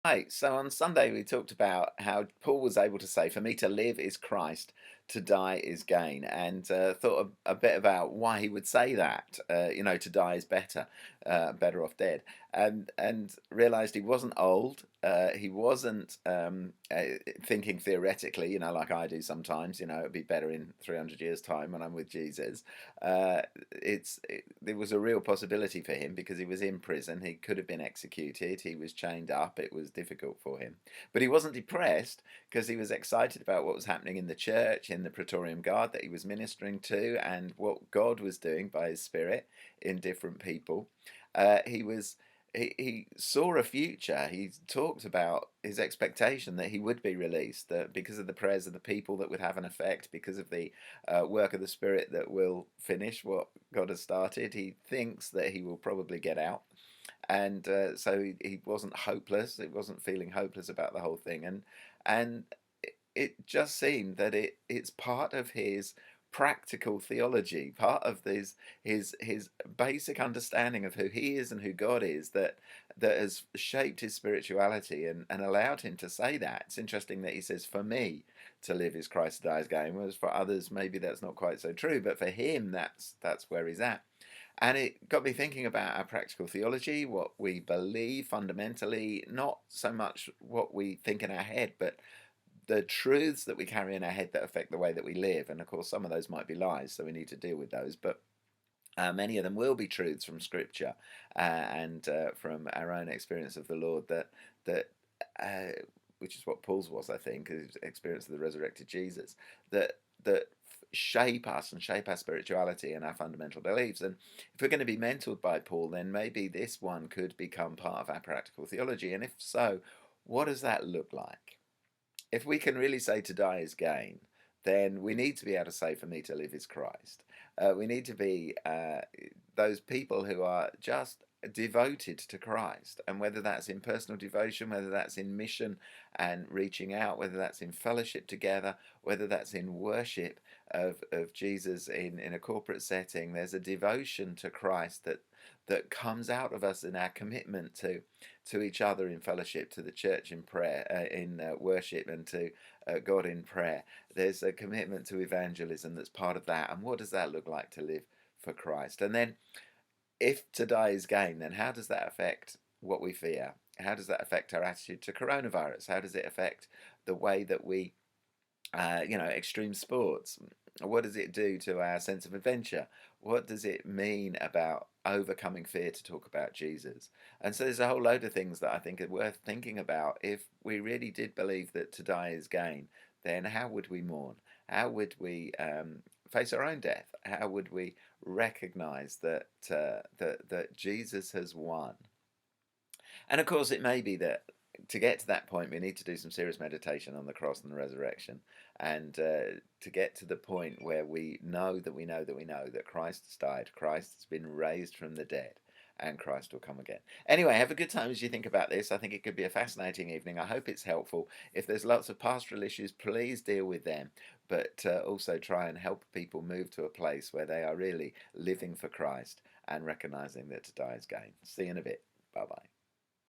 Right, so on Sunday we talked about how Paul was able to say, "For me to live is Christ, to die is gain," and thought a bit about why he would say that. To die is better, better off dead, and realised he wasn't old. He wasn't thinking theoretically, like I do sometimes. It'd be better in 300 years' time when I'm with Jesus. Uh, there was a real possibility for him because he was in prison. He could have been executed. He was chained up. It was difficult for him, but he wasn't depressed because he was excited about what was happening in the church, in the Praetorian Guard that he was ministering to, and what God was doing by His Spirit in different people. He was. He saw a future. He talked about his expectation that he would be released, that because of the prayers of the people that would have an effect, because of the work of the Spirit that will finish what God has started. He thinks that he will probably get out, and so he wasn't hopeless. He wasn't feeling hopeless about the whole thing, and it just seemed that it's part of his practical theology, part of his basic understanding of who he is and who God is, that has shaped his spirituality and allowed him to say that. It's interesting that he says, "For me to live is Christ, to die is gain," whereas for others maybe that's not quite so true, but for him that's where he's at. And it got me thinking about our practical theology, what we believe fundamentally, not so much what we think in our head, but the truths that we carry in our head that affect the way that we live. And of course, some of those might be lies, so we need to deal with those. But many of them will be truths from Scripture and from our own experience of the Lord. That uh, which is what Paul's was, I think, his experience of the resurrected Jesus. That shape us and shape our spirituality and our fundamental beliefs. And if we're going to be mentored by Paul, then maybe this one could become part of our practical theology. And if so, what does that look like? If we can really say to die is gain, then we need to be able to say, "For me to live is Christ." We need to be those people who are just devoted to Christ, and whether that's in personal devotion, whether that's in mission and reaching out, whether that's in fellowship together, whether that's in worship of Jesus in a corporate setting, there's a devotion to Christ that comes out of us in our commitment to each other in fellowship, to the church in prayer, in worship, and to God in prayer. There's a commitment to evangelism that's part of that. And what does that look like to live for Christ? And then, if to die is gain, then how does that affect what we fear? How does that affect our attitude to coronavirus? How does it affect the way that we extreme sports? What does it do to our sense of adventure? What does it mean about overcoming fear to talk about Jesus? And so there's a whole load of things that I think are worth thinking about. If we really did believe that to die is gain, then how would we mourn? How would we face our own death? How would we recognize that Jesus has won? And of course, it may be that to get to that point, we need to do some serious meditation on the cross and the resurrection, and to get to the point where we know that we know that we know that Christ has died, Christ has been raised from the dead, and Christ will come again. Anyway, have a good time as you think about this. I think it could be a fascinating evening. I hope it's helpful. If there's lots of pastoral issues, please deal with them, but also try and help people move to a place where they are really living for Christ and recognizing that to die is gain. See you in a bit. Bye bye.